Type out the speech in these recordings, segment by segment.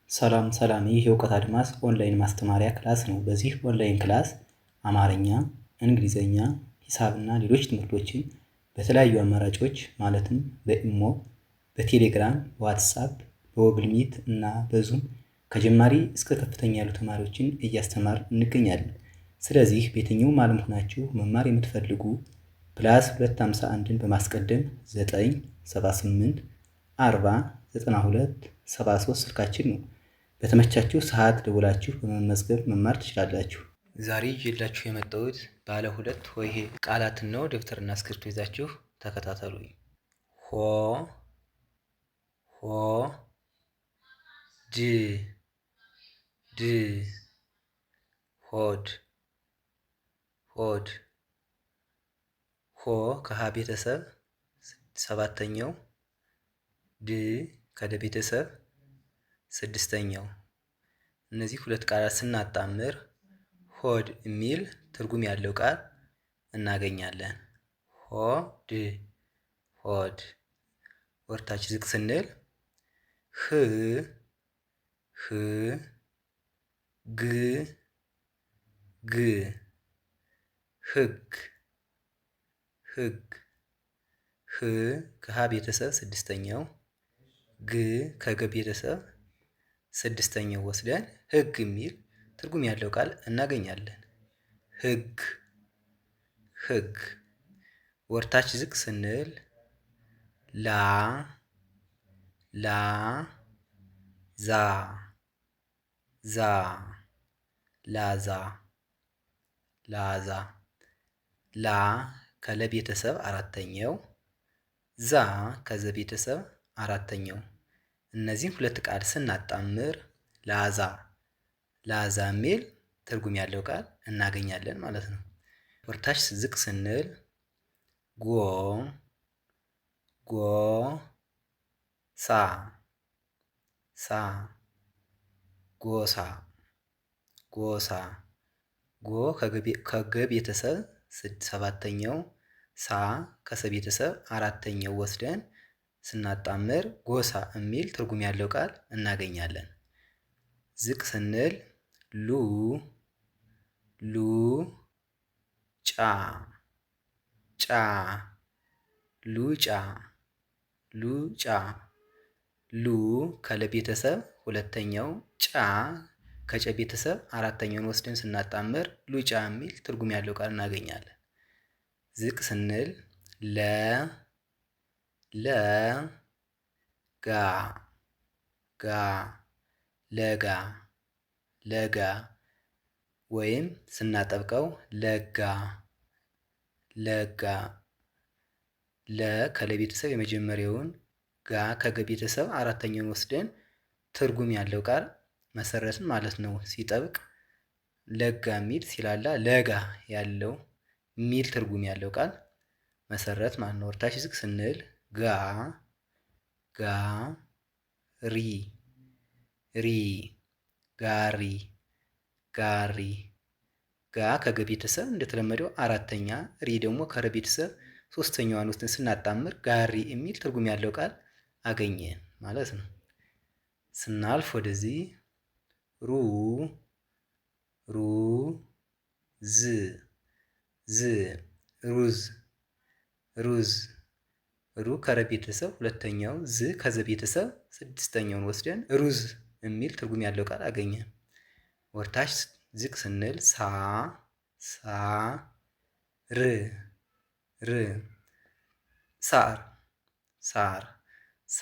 ሰላም ሰላም፣ ይህ የእውቀት አድማስ ኦንላይን ማስተማሪያ ክላስ ነው። በዚህ ኦንላይን ክላስ አማርኛ፣ እንግሊዘኛ፣ ሂሳብና ሌሎች ትምህርቶችን በተለያዩ አማራጮች ማለትም በኢሞ፣ በቴሌግራም፣ በዋትሳፕ፣ በጎግል ሚት እና በዙም ከጀማሪ እስከ ከፍተኛ ያሉ ተማሪዎችን እያስተማር እንገኛለን። ስለዚህ በየትኛውም ዓለም ሆናችሁ መማር የምትፈልጉ +251ን በማስቀደም 978 40 92 73 ስልካችን ነው። በተመቻችሁ ሰዓት ደውላችሁ በመመዝገብ መማር ትችላላችሁ። ዛሬ ይዤላችሁ የመጣሁት ባለ ሁለት ሆሄ ቃላትን ነው። ደብተርና እስክሪብቶ ይዛችሁ ተከታተሉኝ። ሆ ሆ ድ ድ ሆድ ሆድ ሆ ከሀ ቤተሰብ ሰባተኛው፣ ድ ከደ ቤተሰብ ስድስተኛው። እነዚህ ሁለት ቃላት ስናጣምር ሆድ የሚል ትርጉም ያለው ቃል እናገኛለን። ሆድ ሆድ። ወርታች ዝቅ ስንል ህ ህ ግ ግ ህግ ህግ። ህ ከሀ ቤተሰብ ስድስተኛው፣ ግ ከገ ቤተሰብ ስድስተኛው ወስደን ህግ የሚል ትርጉም ያለው ቃል እናገኛለን። ህግ ህግ። ወርታች ዝቅ ስንል ላ ላ ዛ ዛ ላዛ ላዛ። ላ ከለ ቤተሰብ አራተኛው፣ ዛ ከዘ ቤተሰብ አራተኛው። እነዚህን ሁለት ቃል ስናጣምር ላዛ ላዛ የሚል ትርጉም ያለው ቃል እናገኛለን ማለት ነው። ወርታች ዝቅ ስንል ጎ ጎ ሳ ሳ ጎሳ ጎሳ። ጎ ከገ ቤተሰብ ሰባተኛው፣ ሳ ከሰ ቤተሰብ አራተኛው ወስደን ስናጣምር ጎሳ የሚል ትርጉም ያለው ቃል እናገኛለን። ዝቅ ስንል ሉ ሉ ጫ ጫ ሉጫ ሉጫ። ሉ ከለ ቤተሰብ ሁለተኛው፣ ጫ ከጨ ቤተሰብ አራተኛውን ወስደን ስናጣምር ሉጫ የሚል ትርጉም ያለው ቃል እናገኛለን። ዝቅ ስንል ለ ለ ጋ ጋ ለጋ ለጋ። ወይም ስናጠብቀው ለጋ ለጋ። ለ ከለ ቤተሰብ የመጀመሪያውን፣ ጋ ከገ ቤተሰብ አራተኛውን ወስደን ትርጉም ያለው ቃል መሰረትን ማለት ነው። ሲጠብቅ ለጋ የሚል፣ ሲላላ ለጋ ያለው ሚል ትርጉም ያለው ቃል መሰረት ማለት ነው። ወርታች ዝቅ ስንል ጋ ጋ ሪ ሪ ጋሪ ጋሪ። ጋ ከገ ቤተሰብ እንደተለመደው አራተኛ፣ ሪ ደግሞ ከረ ቤተሰብ ሶስተኛዋን ውስጥን ስናጣምር ጋሪ የሚል ትርጉም ያለው ቃል አገኘን ማለት ነው። ስናልፍ ወደዚህ ሩ ሩ ዝ ዝ ሩዝ ሩዝ። ሩ ከረ ቤተሰብ ሁለተኛው፣ ዝ ከዘ ቤተሰብ ስድስተኛውን ወስደን ሩዝ የሚል ትርጉም ያለው ቃል አገኘን። ወርታች ዝቅ ስንል ሳ ሳ ር ር ሳር ሳር። ሳ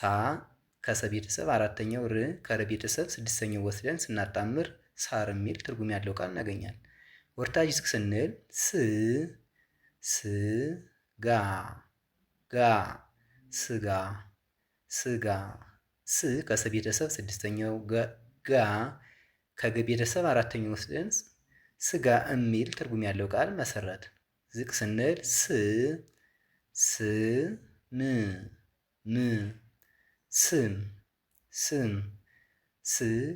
ከሰ ቤተሰብ አራተኛው፣ ር ከረ ቤተሰብ ስድስተኛው ወስደን ስናጣምር ሳር የሚል ትርጉም ያለው ቃል እናገኛለን። ወርታች ዝቅ ስንል ስ ስ ጋ ጋ ስጋ ስጋ። ስ ከሰ ቤተሰብ ስድስተኛው፣ ጋ ከገ ቤተሰብ አራተኛው ወስደን ስጋ የሚል ትርጉም ያለው ቃል መሰረት። ዝቅ ስንል ስ ስ ም ም ስም ስም። ስ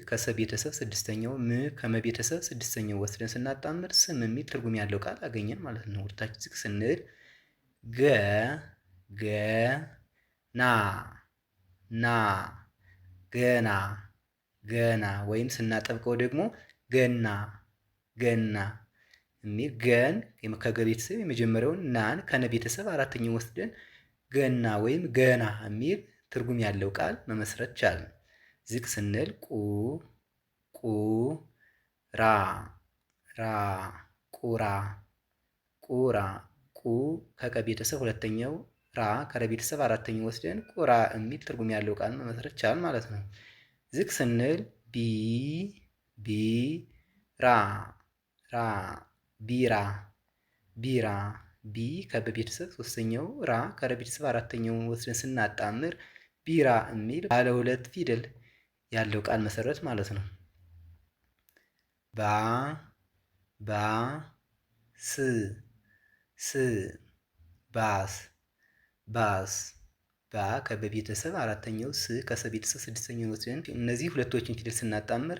ከሰ ቤተሰብ ስድስተኛው፣ ም ከመ ቤተሰብ ስድስተኛው ወስደን ስናጣምር ስም የሚል ትርጉም ያለው ቃል አገኘን ማለት ነው። ወርታች ዝቅ ስንል ገ ገ ና ና ገና ገና ወይም ስናጠብቀው ደግሞ ገና ገና የሚል ገን ከገ ቤተሰብ የመጀመሪያውን ናን ከነ ቤተሰብ አራተኛውን ወስደን ገና ወይም ገና የሚል ትርጉም ያለው ቃል መመስረት ቻልን። ዝቅ ስንል ቁ ራ ራ ቁራ ቁራ ቁ ከቀ ቤተሰብ ሁለተኛው ራ ከረ ቤተሰብ አራተኛው ወስደን ቁራ የሚል ትርጉም ያለው ቃል መመስረት ቻልን ማለት ነው። ዝቅ ስንል ቢ ራ ራ ቢራ ቢራ ቢ ከበቤተሰብ ሶስተኛው ራ ከረ ቤተሰብ አራተኛውን ወስደን ስናጣምር ቢራ የሚል ባለ ሁለት ፊደል ያለው ቃል መሰረት ማለት ነው። ባ ስ ባስ ባስ ባ ከበቤተሰብ አራተኛው ስ ከሰ ቤተሰብ ስድስተኛው ወስደን እነዚህ ሁለቶችን ፊደል ስናጣምር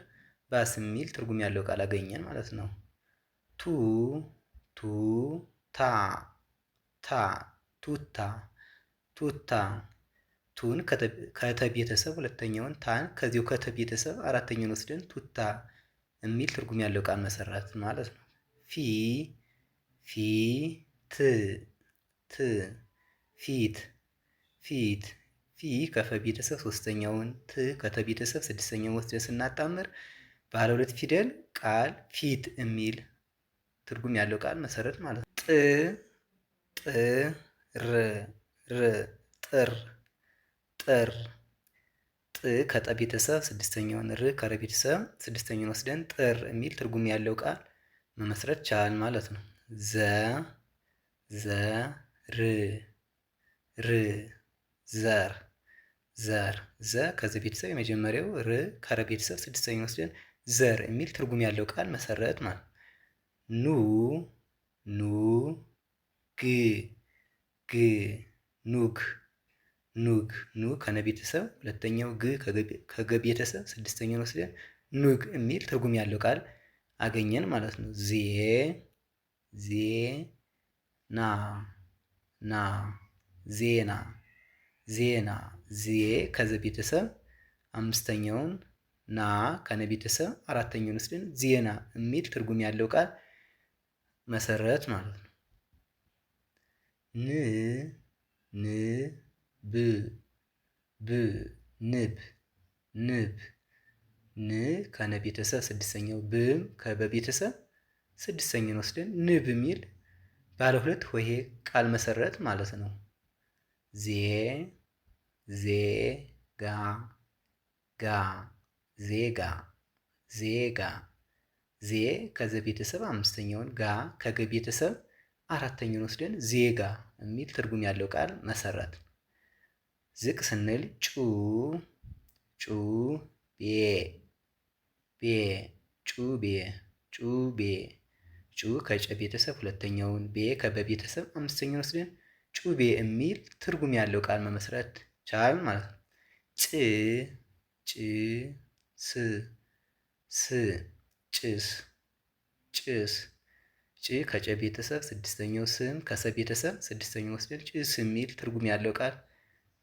ባስ የሚል ትርጉም ያለው ቃል አገኘን ማለት ነው። ቱ ታ ቱታ ቱታ ቱን ከተ ቤተሰብ ሁለተኛውን ታን ከዚሁ ከተ ቤተሰብ አራተኛውን ወስደን ቱታ የሚል ትርጉም ያለው ቃል መሰረት ማለት ነው። ፊት ፊ ከፈ ቤተሰብ ሶስተኛውን ት ከተ ቤተሰብ ስድስተኛውን ወስደን ስናጣምር ባለ ሁለት ፊደል ቃል ፊት የሚል ትርጉም ያለው ቃል መሰረት ማለት ነው። ጥር ጥ ከጠ ቤተሰብ ስድስተኛውን ር ከረ ቤተሰብ ስድስተኛውን ወስደን ጥር የሚል ትርጉም ያለው ቃል መመስረት ቻል ማለት ነው። ዘር ዘ ከዚህ ቤተሰብ የመጀመሪያው ር ከረ ቤተሰብ ስድስተኛውን ወስደን ዘር የሚል ትርጉም ያለው ቃል መሰረት ማለት ኑ ኑግ ኑ ከነ ቤተሰብ ሁለተኛው ግ ከገ ቤተሰብ ስድስተኛውን ወስደን ኑግ የሚል ትርጉም ያለው ቃል አገኘን ማለት ነው። ዜና ዜ ከዘ ቤተሰብ አምስተኛውን ና ከነ ቤተሰብ አራተኛውን ወስደን ዜና የሚል ትርጉም ያለው ቃል መሰረት ማለት ነው። ንብ ን ከነ ቤተሰብ ስድስተኛው ብም ከበቤተሰብ ስድስተኛውን ወስደን ንብ የሚል ባለ ሁለት ሆሄ ቃል መሰረት ማለት ነው። ዜጋ ዜ ከዘ ቤተሰብ አምስተኛውን ጋ ከገ ቤተሰብ አራተኛውን ወስደን ዜጋ የሚል ትርጉም ያለው ቃል መሰረት። ዝቅ ስንል ጩ ከጨ ቤተሰብ ሁለተኛውን ቤ ከበ ቤተሰብ አምስተኛውን ወስደን ጩቤ የሚል ትርጉም ያለው ቃል መመስረት ቻል ማለት ነው። ጭ ከጨ ቤተሰብ ስድስተኛው ስም ከሰ ቤተሰብ ስድስተኛው ወስደን ጭስ የሚል ትርጉም ያለው ቃል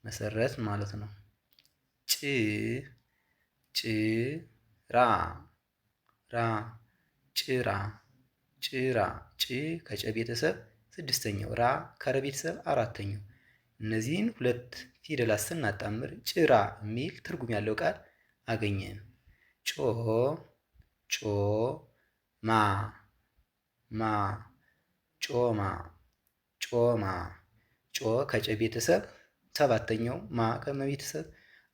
መሰረት ማለት ነው። ጭራ ጭ ከጨ ቤተሰብ ስድስተኛው ራ ከረ ቤተሰብ አራተኛው እነዚህን ሁለት ፊደላት ስናጣምር ጭራ የሚል ትርጉም ያለው ቃል አገኘን። ጮማ ጮ ከጨ ቤተሰብ ሰባተኛው ማ ከመ ቤተሰብ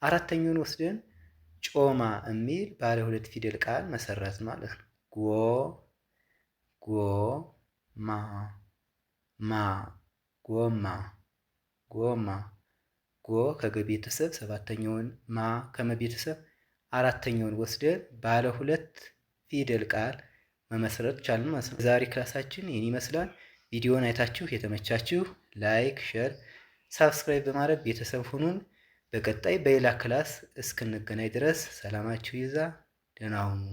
አራተኛውን ወስደን ጮማ የሚል ባለ ሁለት ፊደል ቃል መሰረት ማለት ነው። ጎማ ጎ ከገ ቤተሰብ ሰባተኛውን ማ ከመ ቤተሰብ አራተኛውን ወስደን ባለ ሁለት ፊደል ቃል መመስረት ቻልን ማለት ነው። ዛሬ ክላሳችን ይህን ይመስላል። ቪዲዮውን አይታችሁ የተመቻችሁ ላይክ፣ ሼር፣ ሳብስክራይብ በማድረግ ቤተሰብ ሁኑን። በቀጣይ በሌላ ክላስ እስክንገናኝ ድረስ ሰላማችሁ ይዛ። ደህና ሁኑ።